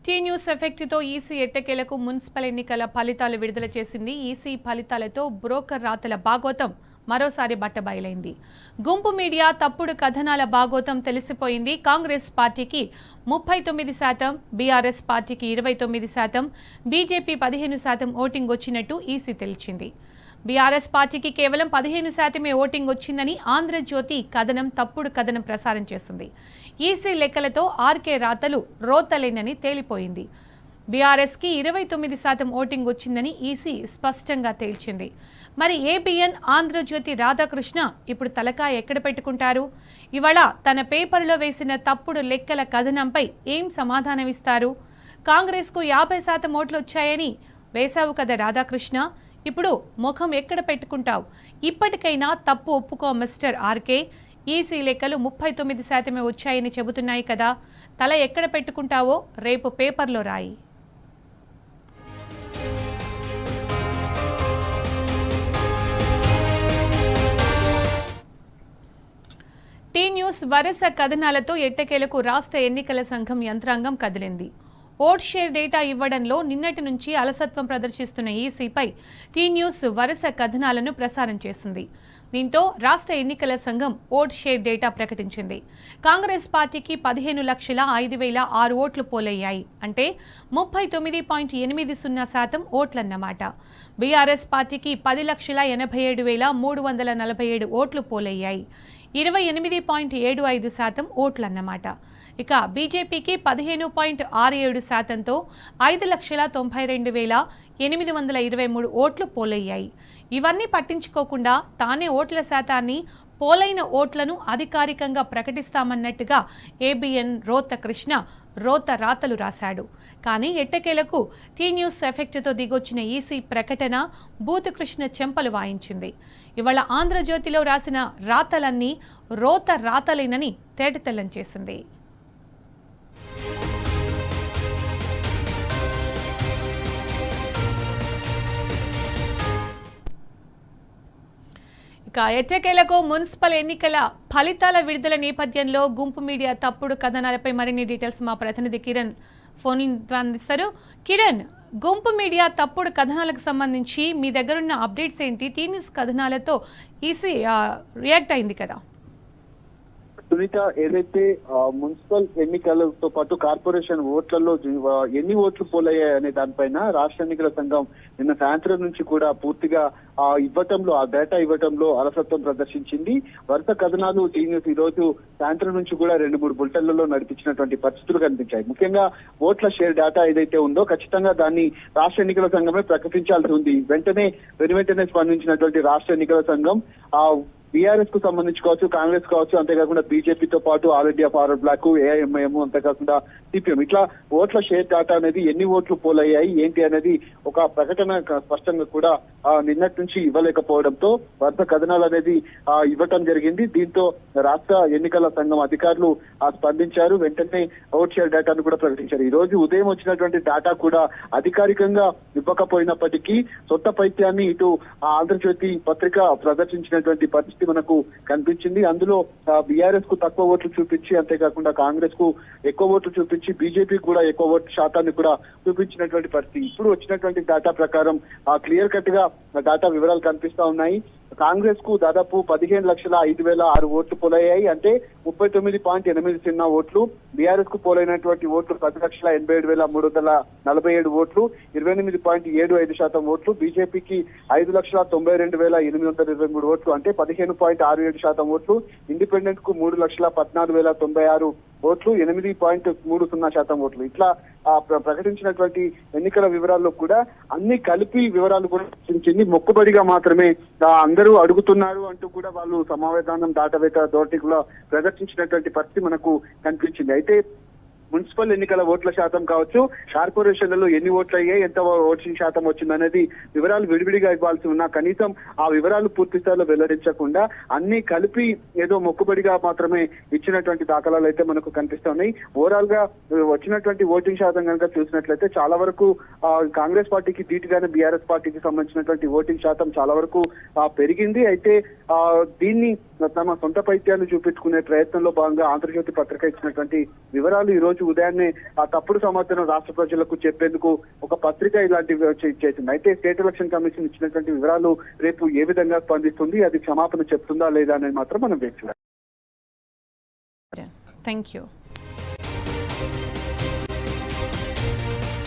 Tea news ఎఫెక్ట్తో EC ఎట్టకేలకు municipal ఎన్నికల ఫలితాలు విడుదల చేసింది. ఈసీ ఫలితాలతో బ్రోకర్ రాతల భాగోతం మరోసారి బట్టబయలైంది. గుంపు మీడియా తప్పుడు కథనాల భాగోతం తెలిసిపోయింది. కాంగ్రెస్ పార్టీకి 39%, బీఆర్ఎస్ పార్టీకి 29%, బీజేపీ 15% ఓటింగ్ వచ్చినట్టు ఈసీ తెలిచింది. బీఆర్ఎస్ పార్టీకి కేవలం 15% ఓటింగ్ వచ్చిందని ఆంధ్రజ్యోతి కథనం తప్పుడు కథనం ప్రసారం చేసింది. ఈసీ లెక్కలతో ఆర్కే రాతలు రోతలేనని తేలిపోయింది. బీఆర్ఎస్కి 29% ఓటింగ్ వచ్చిందని ఈసీ స్పష్టంగా తేల్చింది. మరి ఏబిఎన్ ఆంధ్రజ్యోతి రాధాకృష్ణ ఇప్పుడు తలకాయ ఎక్కడ పెట్టుకుంటారు? ఇవాళ తన పేపర్లో వేసిన తప్పుడు లెక్కల కథనంపై ఏం సమాధానమిస్తారు? కాంగ్రెస్కు 50% ఓట్లు వచ్చాయని వేశావు కదా రాధాకృష్ణ, ఇప్పుడు ముఖం ఎక్కడ పెట్టుకుంటావు? ఇప్పటికైనా తప్పు ఒప్పుకో మిస్టర్ ఆర్కే. ఈసీ లెక్కలు 39% వచ్చాయని చెబుతున్నాయి కదా, తల ఎక్కడ పెట్టుకుంటావో రేపు పేపర్లో రాయి. టీ న్యూస్ వరుస కథనాలతో ఎట్టకేలకు రాష్ట్ర ఎన్నికల సంఘం యంత్రాంగం కదిలింది. ఓట్ షేర్ డేటా ఇవ్వడంలో నిన్నటి నుంచి అలసత్వం ప్రదర్శిస్తున్న ఈసీపై టీ న్యూస్ వరుస కథనాలను ప్రసారం చేసింది. దీంతో రాష్ట్ర ఎన్నికల సంఘం ఓట్ షేర్ డేటా ప్రకటించింది. కాంగ్రెస్ పార్టీకి 15,05,006 ఓట్లు పోలయ్యాయి, అంటే 39.80% ఓట్లన్నమాట. బీఆర్ఎస్ పార్టీకి 10,87,347 ఓట్లు పోలయ్యాయి, 28.75% ఓట్లన్నమాట. ఇక బీజేపీకి 15.67%తో 5,92,823 ఓట్లు పోలయ్యాయి. ఇవన్నీ పట్టించుకోకుండా తానే ఓట్ల శాతాన్ని, పోలైన ఓట్లను అధికారికంగా ప్రకటిస్తామన్నట్టుగా ఏబిఎన్ రోత రాతలు రాశాడు. కానీ ఎట్టకేలకు టీ న్యూస్ ఎఫెక్ట్తో దిగొచ్చిన ఈసీ ప్రకటన బూతు కృష్ణ చెంపలు వాయించింది. ఇవాళ ఆంధ్రజ్యోతిలో రాసిన రాతలన్నీ రోత రాతలేనని తేటతెల్లం చేసింది. ఇక ఎట్టకేలకు మున్సిపల్ ఎన్నికల ఫలితాల విడుదల నేపథ్యంలో గుంపు మీడియా తప్పుడు కథనాలపై మరిన్ని డీటెయిల్స్ మా ప్రతినిధి కిరణ్ ఫోన్ అందిస్తారు. కిరణ్, గుంపు మీడియా తప్పుడు కథనాలకు సంబంధించి మీ దగ్గరున్న అప్డేట్స్ ఏంటి? టీ న్యూస్ కథనాలతో ఈసీ రియాక్ట్ అయింది కదా. సునీత, ఏదైతే మున్సిపల్ ఎన్నికలతో పాటు కార్పొరేషన్ ఓట్లలో ఎన్ని ఓట్లు పోలయ్యాయి అనే దానిపైన రాష్ట్ర ఎన్నికల సంఘం నిన్న సాయంత్రం నుంచి కూడా పూర్తిగా ఇవ్వటంలో, ఆ డేటా ఇవ్వటంలో అలసత్వం ప్రదర్శించింది. వరుస కథనాలు టీ న్యూస్ ఈ రోజు సాయంత్రం నుంచి కూడా 2-3 బులెటిన్లలో నడిపించినటువంటి పరిస్థితులు కనిపించాయి. ముఖ్యంగా ఓట్ల షేర్ డేటా ఏదైతే ఉందో ఖచ్చితంగా దాన్ని రాష్ట్ర ఎన్నికల సంఘమే ప్రకటించాల్సి ఉంది. వెంటనే స్పందించినటువంటి రాష్ట్ర ఎన్నికల సంఘం బీఆర్ఎస్ కు సంబంధించి కావచ్చు, కాంగ్రెస్ కావచ్చు, అంతేకాకుండా బీజేపీతో పాటు All India Forward Bloc, AIMIM, అంతేకాకుండా సిపిఎం, ఇట్లా ఓట్ల షేర్ డేటా అనేది ఎన్ని ఓట్లు పోలయ్యాయి ఏంటి అనేది ఒక ప్రకటన స్పష్టంగా కూడా నిన్నటి నుంచి ఇవ్వలేకపోవడంతో వరుస కథనాలు అనేది ఇవ్వటం జరిగింది. దీంతో రాష్ట్ర ఎన్నికల సంఘం అధికారులు స్పందించారు. వెంటనే ఓట్ షేర్ డేటాను కూడా ప్రకటించారు. ఈ రోజు ఉదయం వచ్చినటువంటి డేటా కూడా అధికారికంగా ఇవ్వకపోయినప్పటికీ సొంత పైత్యాన్ని ఇటు ఆంధ్రజ్యోతి పత్రిక ప్రదర్శించినటువంటి పరిస్థితి మనకు కనిపించింది. అందులో బీఆర్ఎస్ కు తక్కువ ఓట్లు చూపించి, అంతేకాకుండా కాంగ్రెస్ కు ఎక్కువ ఓట్లు చూపించి, బీజేపీ కూడా ఎక్కువ ఓట్ల శాతాన్ని కూడా చూపించినటువంటి పరిస్థితి. ఇప్పుడు వచ్చినటువంటి డేటా ప్రకారం క్లియర్ కట్ గా డేటా వివరాలు కనిపిస్తా ఉన్నాయి. కాంగ్రెస్ కు దాదాపు 15,05,006 ఓట్లు పోలయ్యాయి, అంటే 39.80% ఓట్లు. బీఆర్ఎస్ కు పోలైనటువంటి ఓట్లు 10,87,347 ఓట్లు, 28.75% ఓట్లు. బీజేపీకి 5,92,823 ఓట్లు, అంటే 15.67% ఓట్లు. ఇండిపెండెంట్ కు 3,14,096 ఓట్లు, 8.30% ఓట్లు. ఇట్లా ప్రకటించినటువంటి ఎన్నికల వివరాల్లో కూడా అన్ని కలిపి వివరాలు కూడా ప్రకటించింది. మొక్కుబడిగా మాత్రమే అందరూ అడుగుతున్నారు అంటూ కూడా వాళ్ళు సమావేశానం దాటవేత అథారిటీ కూడా ప్రదర్శించినటువంటి పరిస్థితి మనకు కనిపించింది. అయితే మున్సిపల్ ఎన్నికల ఓట్ల శాతం కావచ్చు, కార్పొరేషన్లలో ఎన్ని ఓట్లు అయ్యాయి, ఎంత ఓటింగ్ శాతం వచ్చింది అనేది వివరాలు విడివిడిగా ఇవ్వాల్సి ఉన్నా కనీసం ఆ వివరాలు పూర్తి స్థాయిలో వెల్లడించకుండా అన్ని కలిపి ఏదో మొక్కుబడిగా మాత్రమే ఇచ్చినటువంటి దాఖలాలు అయితే మనకు కనిపిస్తున్నాయి. ఓవరాల్ గా వచ్చినటువంటి ఓటింగ్ శాతం కనుక చూసినట్లయితే చాలా వరకు కాంగ్రెస్ పార్టీకి ధీటుగానే బీఆర్ఎస్ పార్టీకి సంబంధించినటువంటి ఓటింగ్ శాతం చాలా వరకు పెరిగింది. అయితే దీన్ని తమ సొంత పైత్యాన్ని చూపించుకునే ప్రయత్నంలో భాగంగా ఆంధ్రజ్యోతి పత్రిక ఇచ్చినటువంటి వివరాలు ఈ రోజు రోజు ఉదయాన్నే ఆ తప్పుడు సమాచారం రాష్ట్ర ప్రజలకు చెప్పేందుకు ఒక పత్రిక ఇలాంటివి చేసింది. అయితే స్టేట్ ఎలక్షన్ కమిషన్ ఇచ్చినటువంటి వివరాలు రేపు ఏ విధంగా స్పందిస్తుంది, అది క్షమాపణ చెప్తుందా లేదా అనేది మాత్రం మనం వేచి చూడాలి. Thank you.